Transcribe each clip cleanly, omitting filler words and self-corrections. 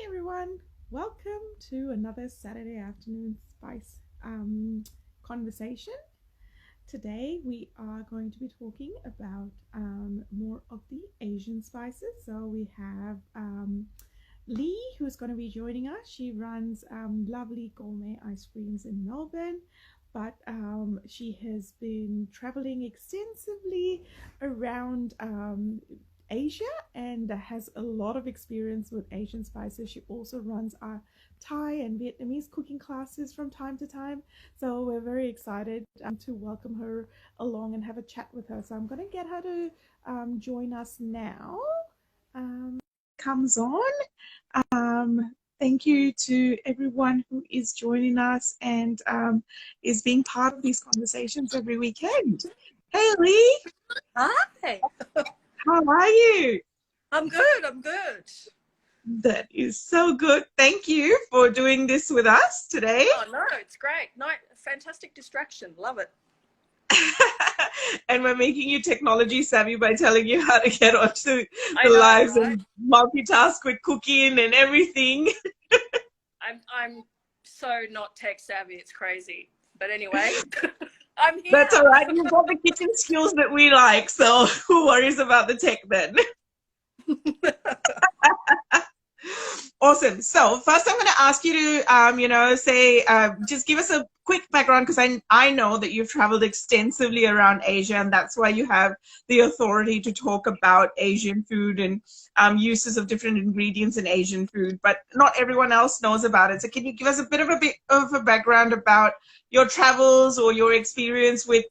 everyone, welcome to another Saturday afternoon spice conversation. Today we are going to be talking about more of the Asian spices. So we have Lee, who's going to be joining us. She runs lovely gourmet ice creams in Melbourne, but she has been traveling extensively around Asia and has a lot of experience with Asian spices. She also runs our Thai and Vietnamese cooking classes from time to time. So we're very excited to welcome her along and have a chat with her. So I'm going to get her to join us now. Comes on. Thank you to everyone who is joining us and is being part of these conversations every weekend. Hey Lee, Hi, how are you? I'm good. I'm good. That is so good. Thank you for doing this with us today. Oh no, it's great. No, fantastic distraction. Love it. And we're making you technology savvy by telling you how to get onto I the know, lives right? and multitask with cooking and everything. I'm so not tech savvy. It's crazy. But anyway, I'm here. That's all right. You've got the kitchen skills that we like, so who worries about the tech then? Awesome. So first, I'm going to ask you to, just give us a quick background because I know that you've traveled extensively around Asia, and that's why you have the authority to talk about Asian food and uses of different ingredients in Asian food. But not everyone else knows about it. So can you give us a bit of a background about your travels or your experience with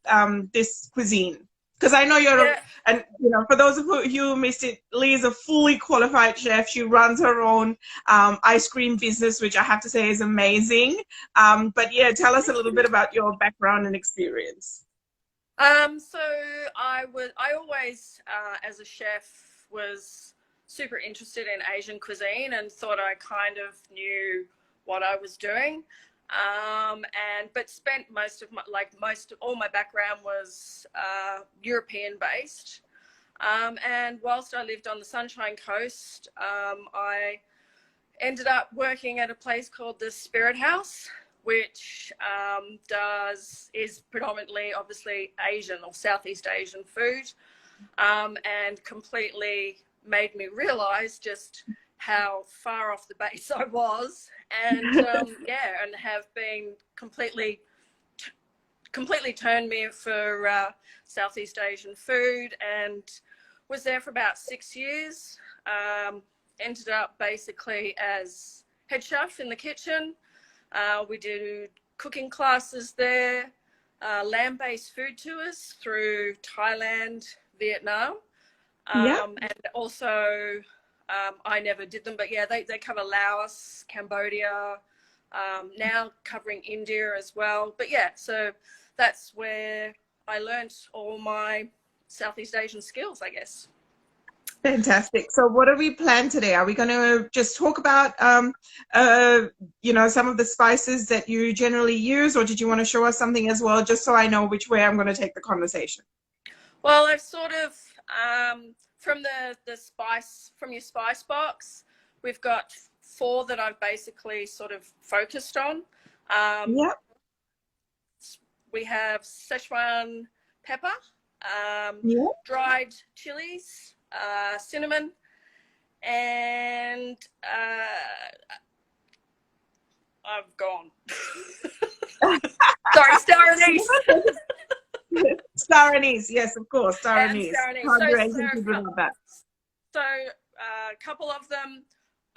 this cuisine? Because I know Yeah. and for those of you who missed it, Lee is a fully qualified chef. She runs her own ice cream business, which I have to say is amazing. But yeah, tell us a little bit about your background and experience. So I always, as a chef, was super interested in Asian cuisine and thought I kind of knew what I was doing. But spent all my background was European based. And whilst I lived on the Sunshine Coast, I ended up working at a place called the Spirit House, which is predominantly obviously Asian or Southeast Asian food, and completely made me realize just how far off the base I was, and and have been completely turned me for Southeast Asian food, and was there for about 6 years. Ended up basically as head chef in the kitchen. We did cooking classes there, land-based food tours through Thailand, Vietnam, Yeah. and also I never did them, but yeah, they cover Laos, Cambodia, now covering India as well. But yeah, so that's where I learned all my Southeast Asian skills, I guess. Fantastic. So what do we plan today? Are we going to just talk about, some of the spices that you generally use, or did you want to show us something as well, just so I know which way I'm going to take the conversation? Well, I've sort of, from your spice box, we've got 4 that I've basically sort of focused on. Yeah. We have Szechuan pepper, Yeah. dried chilies, cinnamon, and I've gone. Sorry, star anise. Star anise, yes, of course, star And anise. star anise. Can't do anything to do with that. So a couple of them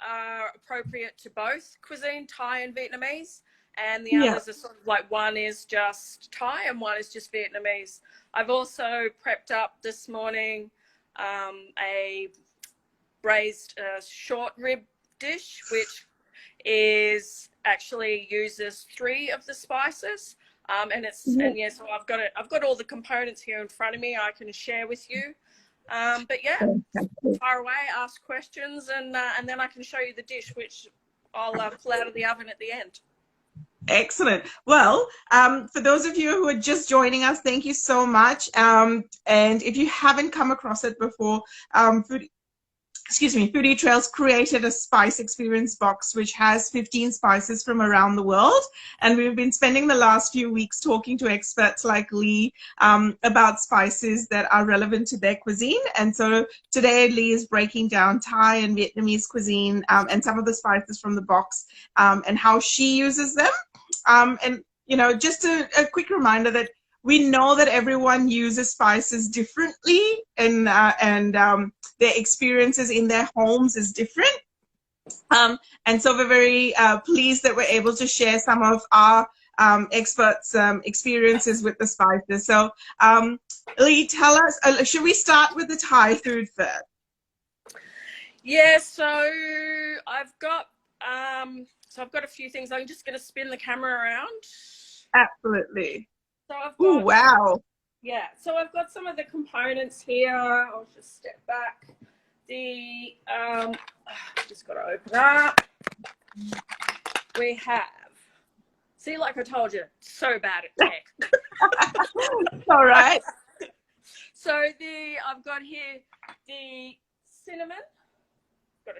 are appropriate to both cuisine, Thai and Vietnamese, and the Yeah. others are sort of like, one is just Thai and one is just Vietnamese. I've also prepped up this morning a braised short rib dish, which is actually uses 3 of the spices. So I've got all the components here in front of me I can share with you. But yeah, fire away, ask questions, and then I can show you the dish, which I'll pull out of the oven at the end. Excellent. Well, for those of you who are just joining us, thank you so much. And if you haven't come across it before, excuse me, Foodie Trails created a spice experience box, which has 15 spices from around the world. And we've been spending the last few weeks talking to experts like Lee about spices that are relevant to their cuisine. And so today, Lee is breaking down Thai and Vietnamese cuisine and some of the spices from the box and how she uses them. And, you know, just a quick reminder that we know that everyone uses spices differently, and their experiences in their homes is different. And so we're very pleased that we're able to share some of our experts' experiences with the spices. So Lee, tell us, should we start with the Thai food first? Yeah, so I've got a few things. I'm just going to spin the camera around. Absolutely. So I've got, oh, wow. Yeah, so I've got some of the components here. I'll just step back. Just got to open up. We have, see, like I told you, so bad at tech. All right. So I've got here the cinnamon.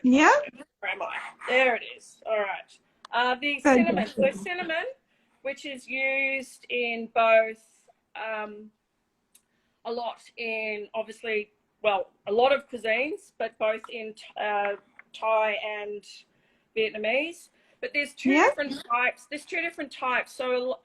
Yeah. Where am I? There it is. All right. The cinnamon. So cinnamon, which is used in both a lot in, obviously, well, a lot of cuisines, but both in Thai and Vietnamese. But there's two different types. There's two different types. So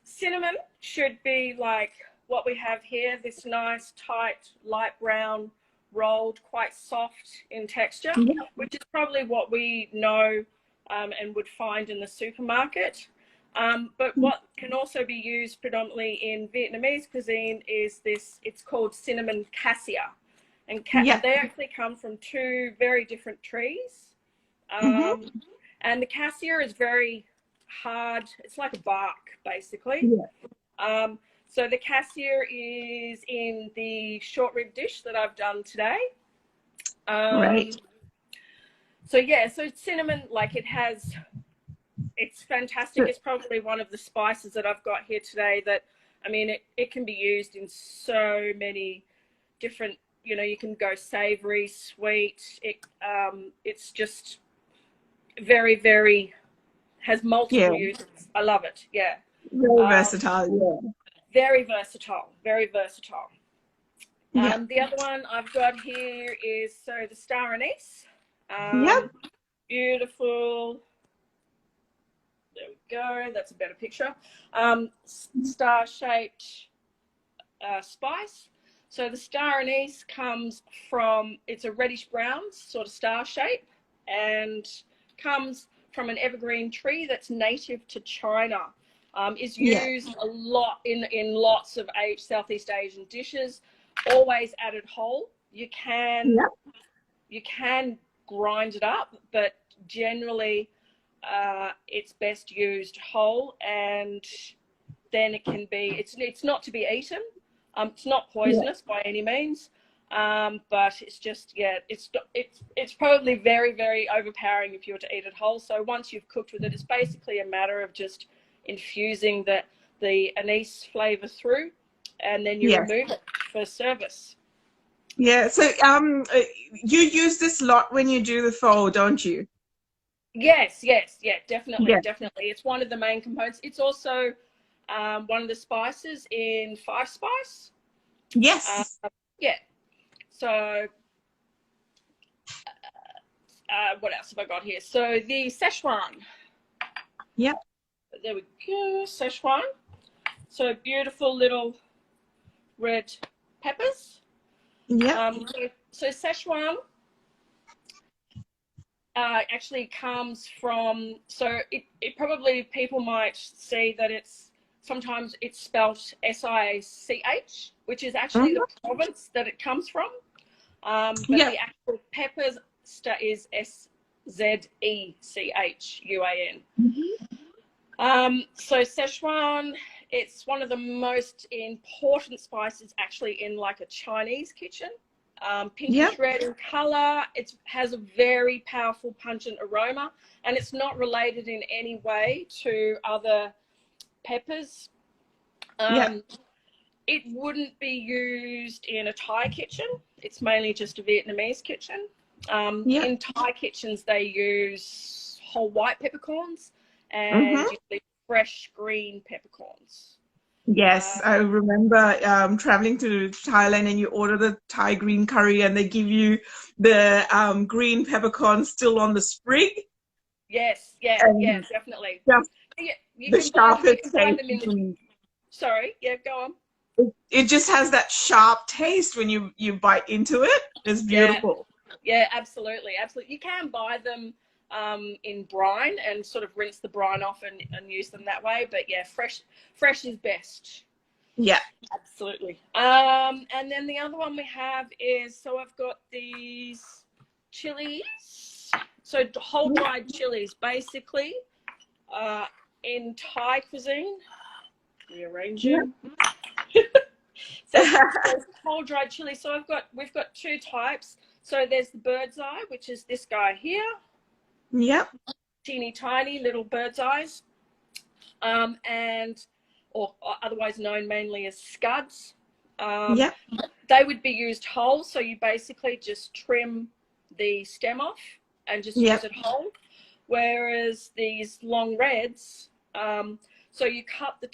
cinnamon should be like what we have here, this nice, tight, light brown, rolled, quite soft in texture, which is probably what we know and would find in the supermarket. But what can also be used predominantly in Vietnamese cuisine is this, it's called cinnamon cassia. And they actually come from two very different trees. And the cassia is very hard. It's like a bark, basically. So the cassia is in the short rib dish that I've done today. Right. So yeah, so cinnamon, like it's fantastic. It's probably one of the spices that I've got here today that, I mean, it can be used in so many different, you know, you can go savory, sweet. It's just very, very, has multiple uses. I love it. Yeah. Very versatile. Yeah. Very versatile. Very versatile. The other one I've got here is, so the star anise. Beautiful. There we go. That's a better picture. Star-shaped spice. So the star anise comes from, it's a reddish brown sort of star shape, and comes from an evergreen tree that's native to China. Is used a lot in lots of Southeast Asian dishes. Always added whole. You can grind it up, but generally it's best used whole, and then it can be, it's not to be eaten. It's not poisonous by any means, but it's just, it's probably very, very overpowering if you were to eat it whole. So once you've cooked with it, it's basically a matter of just infusing the anise flavor through, and then you remove it for service. Yeah, so you use this lot when you do the pho, don't you? Yes, definitely. It's one of the main components. It's also one of the spices in five spice. Yes. So what else have I got here? So the Szechuan. Yep. There we go, Szechuan. So beautiful little red peppers. Yeah. So Szechuan actually comes from, so it probably, people might see that sometimes it's spelt S-I-C-H, which is actually the province that it comes from. But the actual peppers is S-Z-E-C-H-U-A-N. So Szechuan, it's one of the most important spices actually in like a Chinese kitchen. Pinkish red in color. It has a very powerful pungent aroma, and it's not related in any way to other peppers. it wouldn't be used in a Thai kitchen. It's mainly just a Vietnamese kitchen. Yeah. In Thai kitchens, they use whole white peppercorns and Mm-hmm. usually fresh green peppercorns. Yes, I remember traveling to Thailand, and you order the Thai green curry and they give you the green peppercorn still on the sprig, Yes, yeah, and definitely. just Yeah, you the can buy them. You sharpest can buy taste. them in. And Sorry, yeah, go on. it just has that sharp taste when you bite into it. It's Yeah, beautiful. yeah, absolutely, absolutely. You can buy them in brine and sort of rinse the brine off and use them that way. But yeah, fresh is best. Yeah. Absolutely. And then the other one we have is, so I've got these chilies. So whole dried chilies, basically, in Thai cuisine. Rearranging. So there's whole dried chili. So we've got two types. So there's the bird's eye, which is this guy here. Yep. Teeny tiny little bird's eyes. Or otherwise known mainly as scuds. Yep. They would be used whole. So you basically just trim the stem off and just Yep. use it whole. Whereas these long reds, so you cut the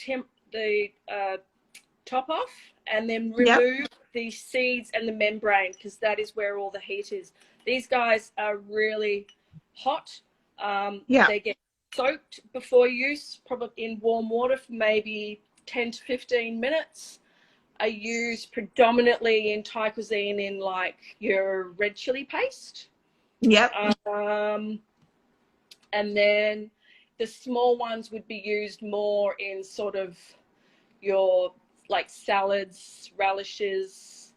top off and then remove the seeds and the membrane, because that is where all the heat is. These guys are really hot. They get soaked before use, probably in warm water for maybe 10 to 15 minutes. Are used predominantly in Thai cuisine in like your red chili paste. Yep. And then the small ones would be used more in sort of your like salads, relishes,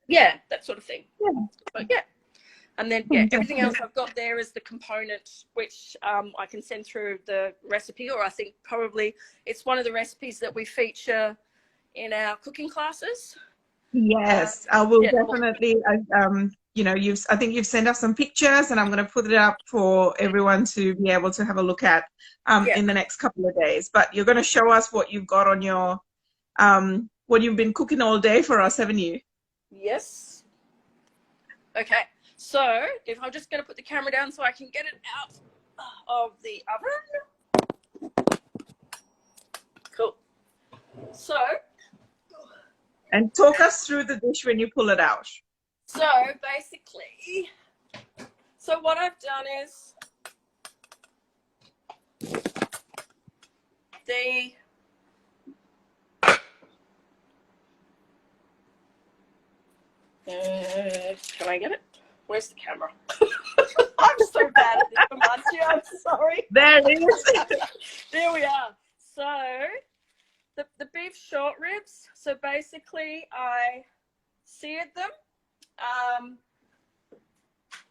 yeah, that sort of thing. Yeah. But yeah. And then yeah, everything else I've got there is the component, which I can send through the recipe, or I think probably it's one of the recipes that we feature in our cooking classes. Yes, I will definitely. I think you've sent us some pictures, and I'm going to put it up for everyone to be able to have a look at in the next couple of days. But you're going to show us what you've got on your what you've been cooking all day for us, haven't you? Yes. Okay. So if I'm just going to put the camera down so I can get it out of the oven. Cool. So. And talk us through the dish when you pull it out. So basically, so what I've done is can I get it? Where's the camera? I'm so bad at this, Amantia. I'm sorry. There it is. There we are. So the beef short ribs. So basically, I seared them.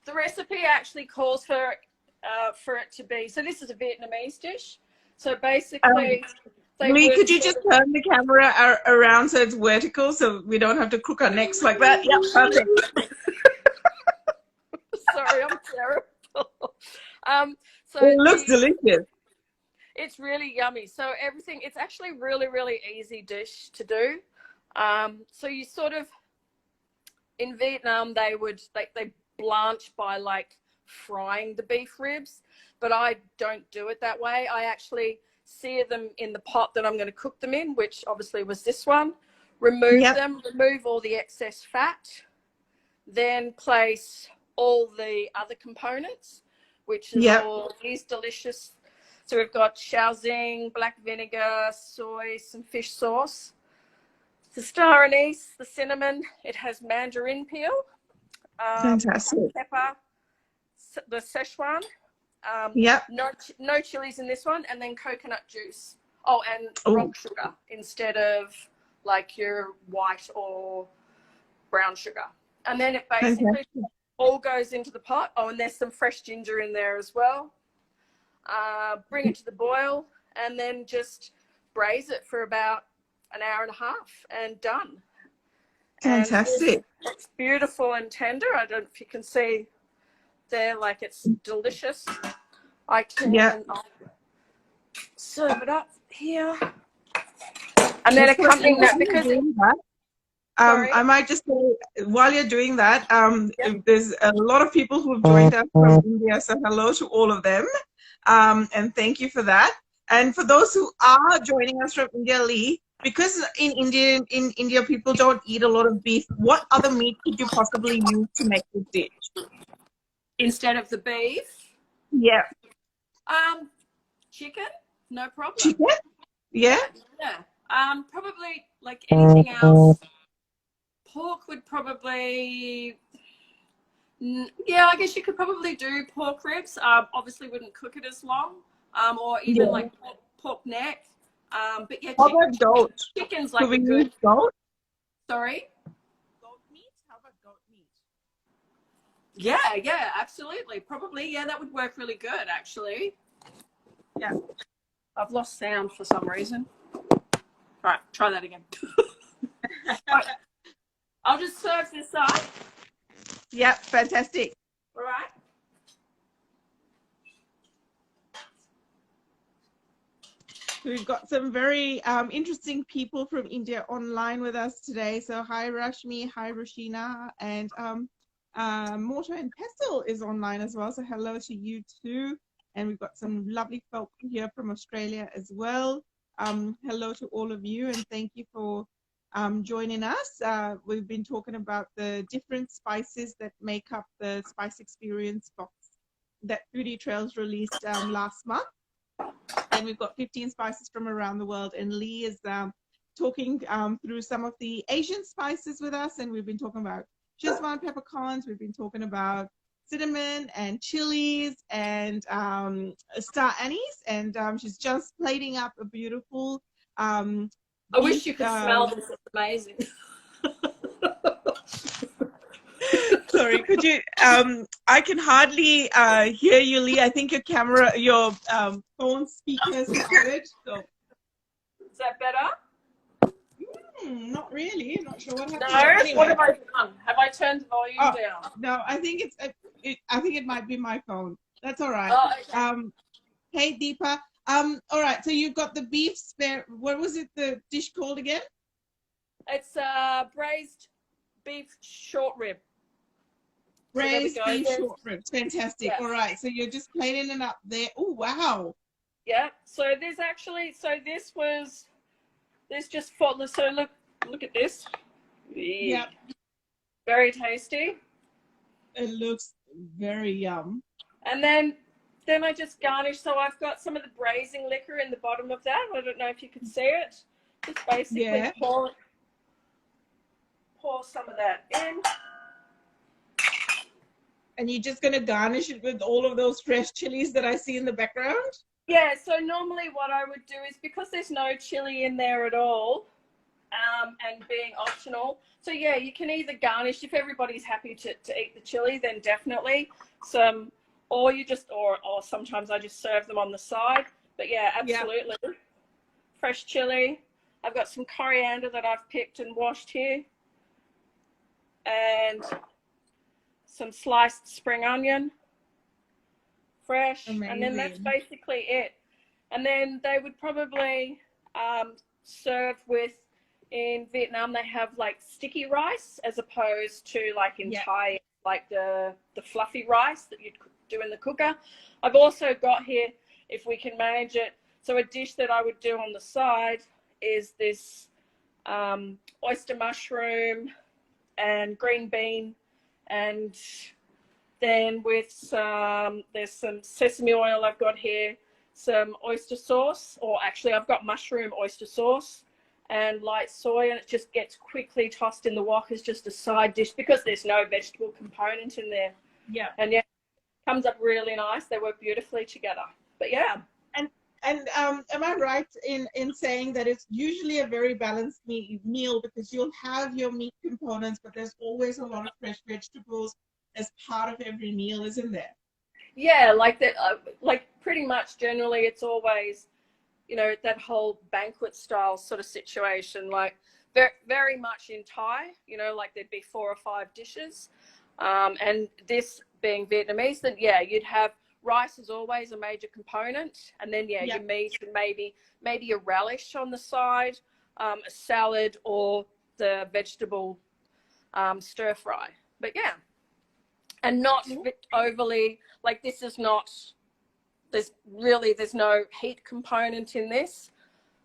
The recipe actually calls for it to be. So this is a Vietnamese dish. So basically, Lee, could you just turn the camera around so it's vertical, so we don't have to crook our necks like that? Yep, perfect. Sorry, I'm terrible. So it looks delicious. It's really yummy. So everything, it's actually really, really easy dish to do. So you sort of, in Vietnam, they blanch by like frying the beef ribs, but I don't do it that way. I actually sear them in the pot that I'm going to cook them in, which obviously was this one. Remove them, remove all the excess fat, then place all the other components, which is all these delicious. So we've got shaoxing, black vinegar, soy, some fish sauce, the star anise, the cinnamon. It has mandarin peel, fantastic pepper, the Szechuan. No chilies in this one, and then coconut juice. Oh, and rock sugar instead of like your white or brown sugar. And then it basically all goes into the pot. Oh, and there's some fresh ginger in there as well. Bring it to the boil, and then just braise it for about an hour and a half, and done. Fantastic. And it's beautiful and tender. I don't know if you can see there, like it's delicious. I can serve it up here. And then This question, accompanying that, because sorry. I might just say, while you're doing that, Yep. there's a lot of people who have joined us from India, so hello to all of them, and thank you for that. And for those who are joining us from India, Lee, because in India people don't eat a lot of beef, what other meat could you possibly use to make this dish? Instead of the beef, Yeah, chicken, no problem. chicken. Yeah. Probably like anything else. Pork would probably, yeah, I guess you could probably do pork ribs. Obviously wouldn't cook it as long. Or even like pork neck. But yeah, How about goat? chicken's Could like we a good. use goat? Sorry. Goat meat? How about goat meat? Yeah, absolutely. Probably, yeah, that would work really good, actually. Yeah. I've lost sound for some reason. All right, try that again. I'll just serve this up. Yeah, fantastic. All right. We've got some very interesting people from India online with us today. So hi Rashmi, hi Rashina, and Mortar and Pestle is online as well. So hello to you too. And we've got some lovely folk here from Australia as well. Hello to all of you, and thank you for joining us. We've been talking about the different spices that make up the Spice Experience box that Foodie Trails released last month. And we've got 15 spices from around the world. And Lee is talking through some of the Asian spices with us. And we've been talking about Szechuan peppercorns. We've been talking about cinnamon and chilies and star anise. And she's just plating up a beautiful I wish you could smell this. It's amazing. Sorry, could you? I can hardly hear you, Lee. I think your phone speaker is covered. So. Is that better? Not really. I'm not sure what happened. No. Anyway. What have I done? Have I turned the volume down? No, I think I think it might be my phone. That's all right. Oh, okay. Hey Deepa. All right. So you've got the beef spare. What was it? The dish called again? It's braised beef short rib. Braised beef short ribs. Fantastic. Yeah. All right. So you're just plating it up there. Oh, wow. Yeah. So there's actually, this just for, so look at this. Yeah. Very tasty. It looks very yum. And then I just garnish. So I've got some of the braising liquor in the bottom of that. I don't know if you can see it. Just basically pour some of that in. And you're just going to garnish it with all of those fresh chilies that I see in the background? Yeah, so normally what I would do is, because there's no chili in there at all, and being optional, so yeah, you can either garnish, if everybody's happy to eat the chili, then definitely some, or you just, or sometimes I just serve them on the side. But yeah, absolutely. Yeah. Fresh chili. I've got some coriander that I've picked and washed here. And some sliced spring onion, fresh. Amazing. And then that's basically it. And then they would probably serve with, in Vietnam they have like sticky rice, as opposed to like in Thai, like the fluffy rice that you'd do in the cooker. I've also got here, if we can manage it, so a dish that I would do on the side is this oyster mushroom and green bean. And then with there's some sesame oil I've got here, some oyster sauce, or actually I've got mushroom oyster sauce and light soy, and it just gets quickly tossed in the wok as just a side dish because there's no vegetable component in there. Yeah. And yeah, comes up really nice. They work beautifully together. But yeah. And am I right in saying that it's usually a very balanced meal, because you'll have your meat components, but there's always a lot of fresh vegetables as part of every meal, isn't there? Yeah, like that. Like pretty much generally, it's always, you know, that whole banquet style sort of situation. Like very, very much in Thai, you know, like there'd be 4 or 5 dishes, and this being Vietnamese, then yeah, you'd have. Rice is always a major component, and then your meat and maybe a relish on the side, a salad or the vegetable stir fry. But yeah, and not overly, like, this is not, there's no heat component in this.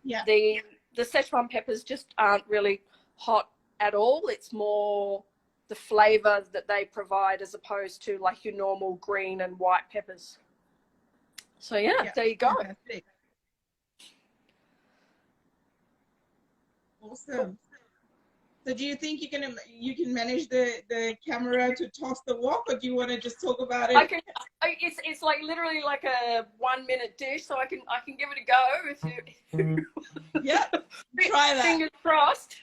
Yeah. The Szechuan peppers just aren't really hot at all. It's more the flavor that they provide as opposed to like your normal green and white peppers. So yeah, there you go. Fantastic. Awesome. So do you think you can manage the camera to toss the wok, or do you want to just talk about it? It's like literally like a 1 minute dish, so I can give it a go if you. Yeah, try that. Fingers crossed.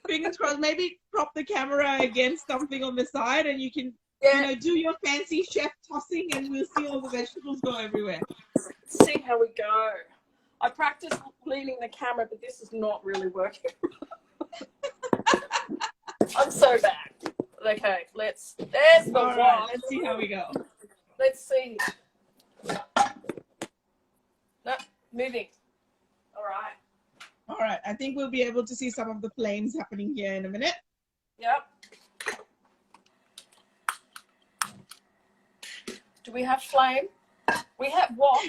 Fingers crossed. Maybe prop the camera against something on the side, and you can do your fancy chef tossing, and we'll see all the vegetables go everywhere. See how we go. I practiced leaning the camera, but this is not really working. I'm so bad. Okay, there's the one. Right, let's see how we go. Let's see. No, moving. All right, I think we'll be able to see some of the flames happening here in a minute. Yep. Do we have flame? We have what?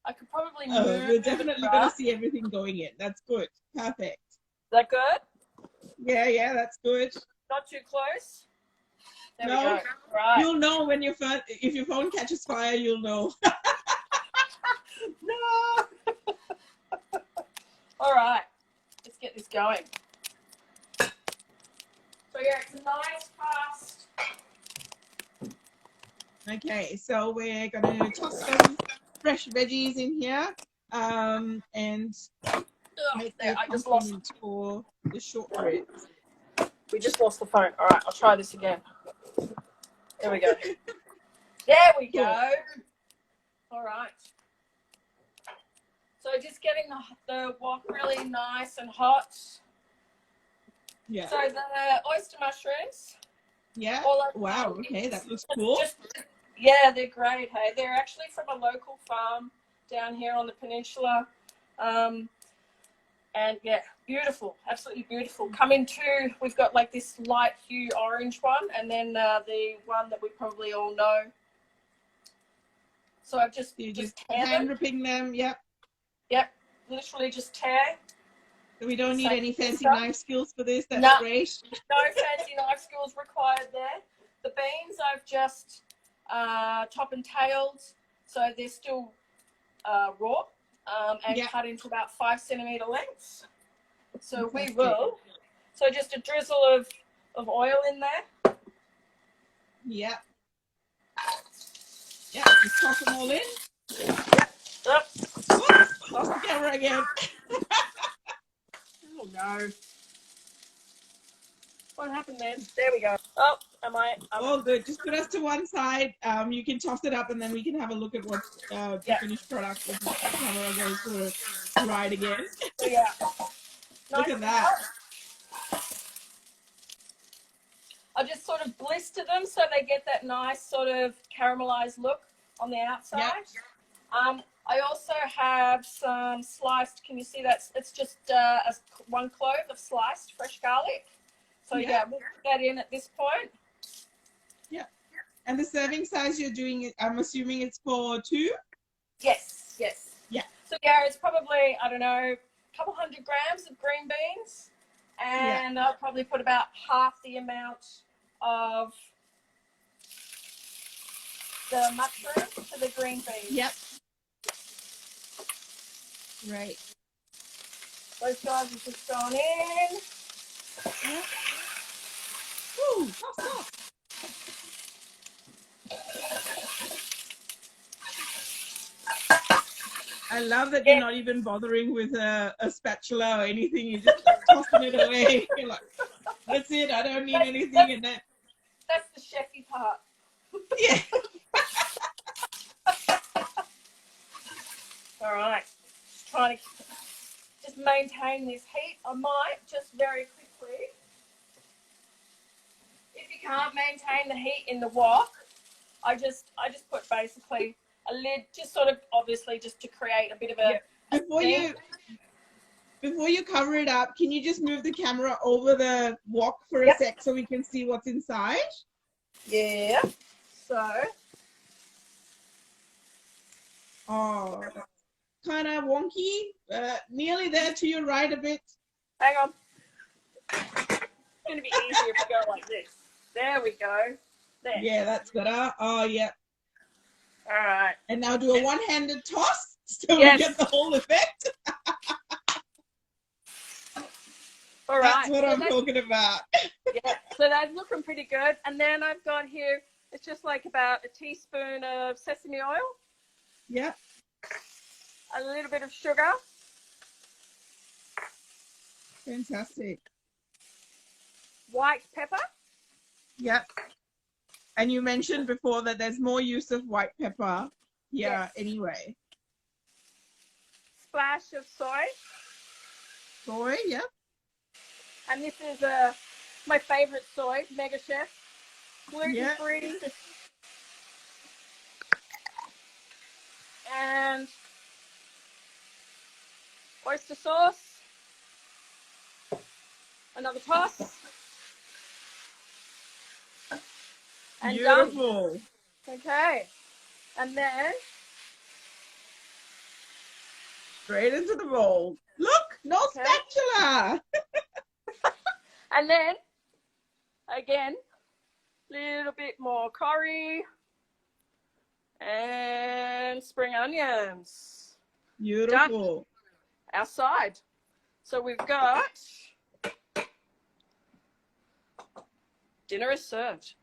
I could probably move. We're definitely going to see everything going in. That's good. Perfect. Is that good? Yeah, that's good. Not too close? There we No, go. Right. You'll know when if your phone catches fire, you'll know. No. All right, let's get this going. So yeah, it's a nice past. Okay, so we're going to toss some fresh veggies in here, and make the accompaniment for the short ribs. We just lost the phone. All right, I'll try this again. There we go. There we go. All right. So just getting the wok really nice and hot. Yeah. So the oyster mushrooms. Yeah. Wow. Okay, that looks cool. Yeah, they're great. Hey, they're actually from a local farm down here on the peninsula. And yeah, beautiful, absolutely beautiful. Come in two, we've got like this light hue orange one, and then the one that we probably all know. So I've just hand ripping them. Yep, literally just tear. So we don't need any fancy knife skills for this. That's great. No fancy knife skills required there. The beans I've just top and tailed, so they're still raw. And cut into about 5 centimeter lengths. So we will. So just a drizzle of oil in there. Yeah. Yeah, just toss them all in. Yep. Toss the camera again. Oh no. What happened then? There we go. Oh, am I? All good. Just put us to one side. You can toss it up, and then we can have a look at what the finished product with the camera goes for a ride again. Yeah. Look at that. I just sort of blister them so they get that nice sort of caramelized look on the outside. Yep. I also have some sliced. Can you see that? It's just 1 clove of sliced fresh garlic. So yeah, we'll put that in at this point. Yeah. And the serving size you're doing, I'm assuming it's for 2? Yes. Yeah. So yeah, it's probably, I don't know, a couple 100 grams of green beans. And I'll probably put about half the amount of the mushroom to the green beans. Yep. Right. Those guys have just gone in. Yep. Ooh, toss. I love that you're not even bothering with a spatula or anything. You're just tossing it away. You're like, that's it. I don't need anything in that. That's the chefy part. Yeah. All right. Just trying to just maintain this heat. I might just very quickly. If you can't maintain the heat in the wok, I just put basically a lid, just sort of obviously just to create a bit of a before you cover it up, can you just move the camera over the wok for a Yep. sec so we can see what's inside? Yeah. So. Oh, kind of wonky. Nearly there to your right a bit. Hang on. It's going to be easier if we go like this. There we go. There. Yeah, that's better. Oh, yeah. All right. And now do a one-handed toss so Yes. we get the whole effect. All right. That's what I'm talking about. Yeah. So that's looking pretty good. And then I've got here, it's just like about a teaspoon of sesame oil. Yeah. A little bit of sugar. Fantastic. White pepper. Yep. And you mentioned before that there's more use of white pepper. Yeah, Yes. anyway. Splash of soy. Soy, yep. And this is my favorite soy, Mega Chef. Gluten-free. Yeah. And oyster sauce. Another toss. And Beautiful. done. Okay. And then Straight into the bowl. Look, no spatula. And then again, little bit more curry and spring onions. Beautiful. Done. Our side. So we've got dinner is served.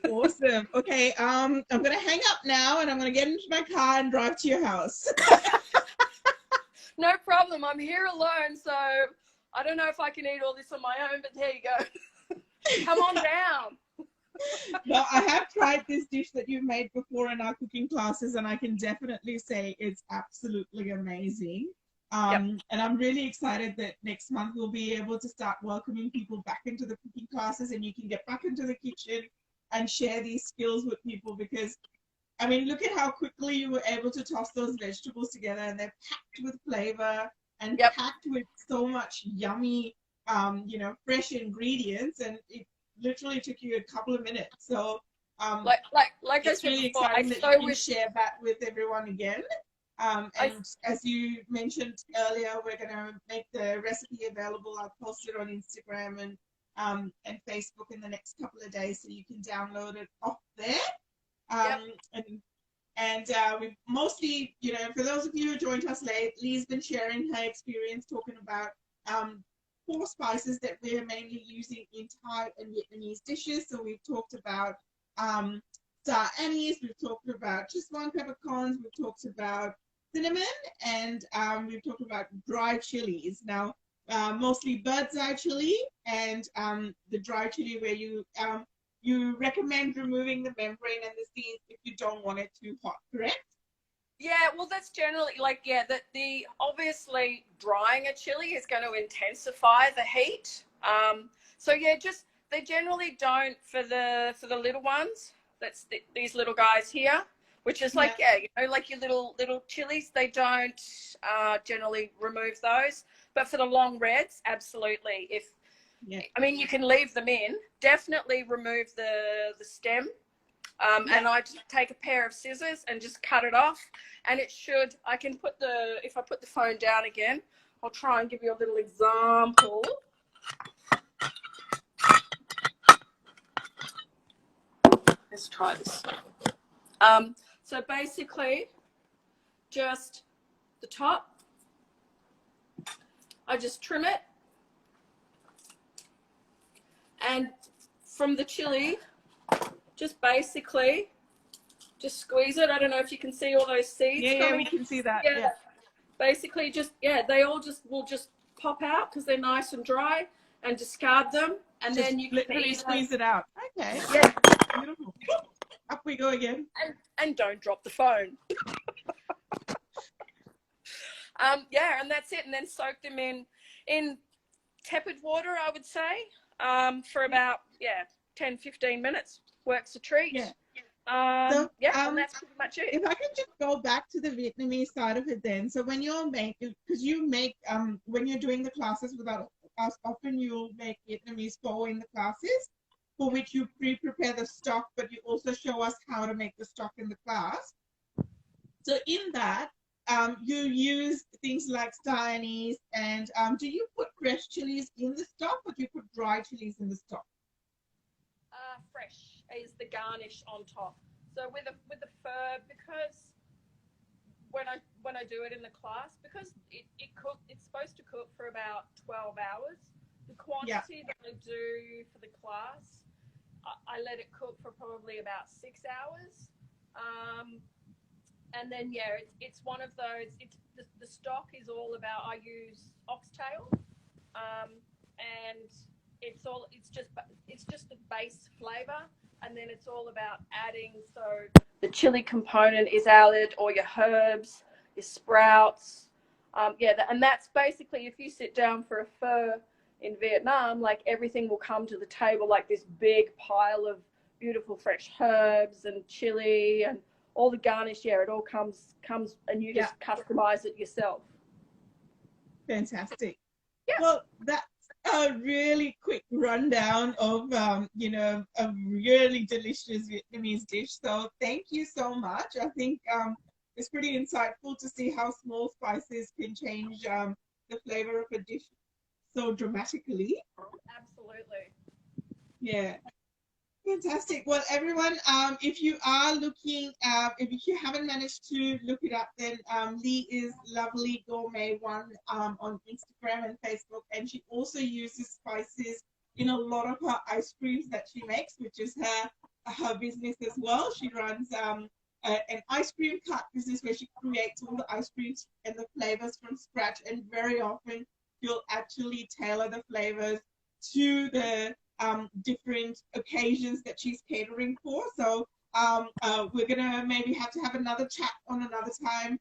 Awesome. Okay, I'm gonna hang up now and I'm gonna get into my car and drive to your house. No problem. I'm here alone, so I don't know if I can eat all this on my own, but there you go. Come on down. No, I have tried this dish that you've made before in our cooking classes, and I can definitely say it's absolutely amazing. And I'm really excited that next month we'll be able to start welcoming people back into the cooking classes, and you can get back into the kitchen and share these skills with people, because I mean, look at how quickly you were able to toss those vegetables together, and they're packed with flavor and packed with so much yummy, fresh ingredients, and it literally took you a couple of minutes. So, like it's I said really before, exciting that you can share that with everyone again. And as you mentioned earlier, we're going to make the recipe available. I'll post it on Instagram and Facebook in the next couple of days, so you can download it off there. And we've mostly, for those of you who joined us late, Lee's been sharing her experience talking about 4 spices that we're mainly using in Thai and Vietnamese dishes. So we've talked about star anise, we've talked about Szechuan peppercorns, we've talked about cinnamon, and we've talked about dry chilies. Now, mostly bird's eye chili and the dry chili where you recommend removing the membrane and the seeds if you don't want it too hot, correct? Yeah, well, that's generally the obviously drying a chili is going to intensify the heat. So yeah, they generally don't for the little ones. That's these little guys here, which is like like your little chilies. They don't generally remove those, but for the long reds, absolutely. I mean, you can leave them in. Definitely remove the stem. And I just take a pair of scissors and just cut it off. And I can if I put the phone down again, I'll try and give you a little example. Let's try this. So basically, just the top, I just trim it. And from the chili, just basically just squeeze it. I don't know if you can see all those seeds. Yeah, we can see that. Yeah. Basically they all will just pop out because they're nice and dry, and discard them. And just then you can literally squeeze it out. Okay. Yeah. Beautiful. Up we go again. And don't drop the phone. And that's it. And then soak them in tepid water, I would say, for about 10-15 minutes. Works a treat. So, Yeah, and that's pretty much it. if I can just go back to the Vietnamese side of it then. So when you're making, because you make, when you're doing the classes without us, often you'll make Vietnamese pho in the classes, for which you pre-prepare the stock, but you also show us how to make the stock in the class. So in that, you use things like star anise, and do you put fresh chilies in the stock, or do you put dry chilies in the stock? Fresh is the garnish on top. So with the fur, because when I do it in the class, because it's supposed to cook for about 12 hours. The Yeah, quantity that I do for the class, I let it cook for probably about 6 hours. And then yeah, it's one of those. It's the stock is all about. I use oxtail, and it's just the base flavor, and then it's all about adding. So the chili component is added, or your herbs, your sprouts. Yeah, and that's basically if you sit down for a pho in Vietnam, like everything will come to the table like this big pile of beautiful fresh herbs and chili and all the garnish. Yeah, it all comes and you yeah, just customize it yourself. fantastic. Yeah. Well, that's a really quick rundown of, a really delicious Vietnamese dish. So thank you so much. I think it's pretty insightful to see how small spices can change the flavor of a dish so dramatically. Absolutely. Yeah. Fantastic. Well, everyone, if you are looking, if you haven't managed to look it up, then Lee is Lovely Gourmet One on Instagram and Facebook, and she also uses spices in a lot of her ice creams that she makes, which is her business as well. She runs an ice cream cart business where she creates all the ice creams and the flavors from scratch, and very often you'll actually tailor the flavors to the different occasions that she's catering for. So we're gonna maybe have to have another chat on another time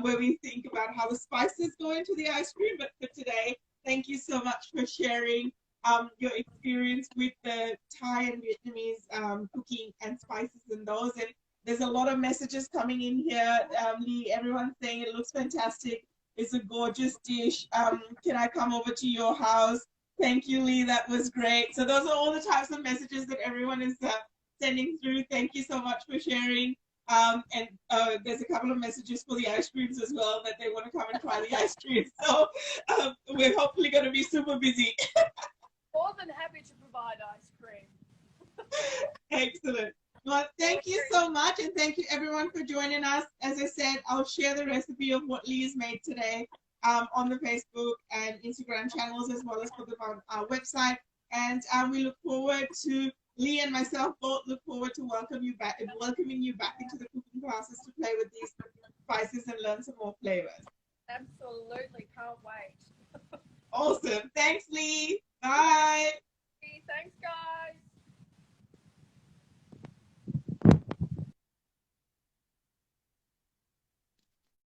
where we think about how the spices go into the ice cream. But for today, thank you so much for sharing your experience with the Thai and Vietnamese cooking and spices and those. And there's a lot of messages coming in here. Lee, everyone's saying it looks fantastic. It's a gorgeous dish. Can I come over to your house? Thank you, Lee. That was great. So those are all the types of messages that everyone is sending through. Thank you so much for sharing. And there's a couple of messages for the ice creams as well, that they want to come and try the ice cream. So we're hopefully going to be super busy. More than happy to provide ice cream. Excellent. Well, thank you so much. And thank you everyone for joining us. As I said, I'll share the recipe of what Lee has made today on the Facebook and Instagram channels, as well as put them on our website. And we look forward to, Lee and myself both look forward to welcoming you back into the cooking classes to play with these spices and learn some more flavors. Absolutely, can't wait. Awesome. Thanks, Lee.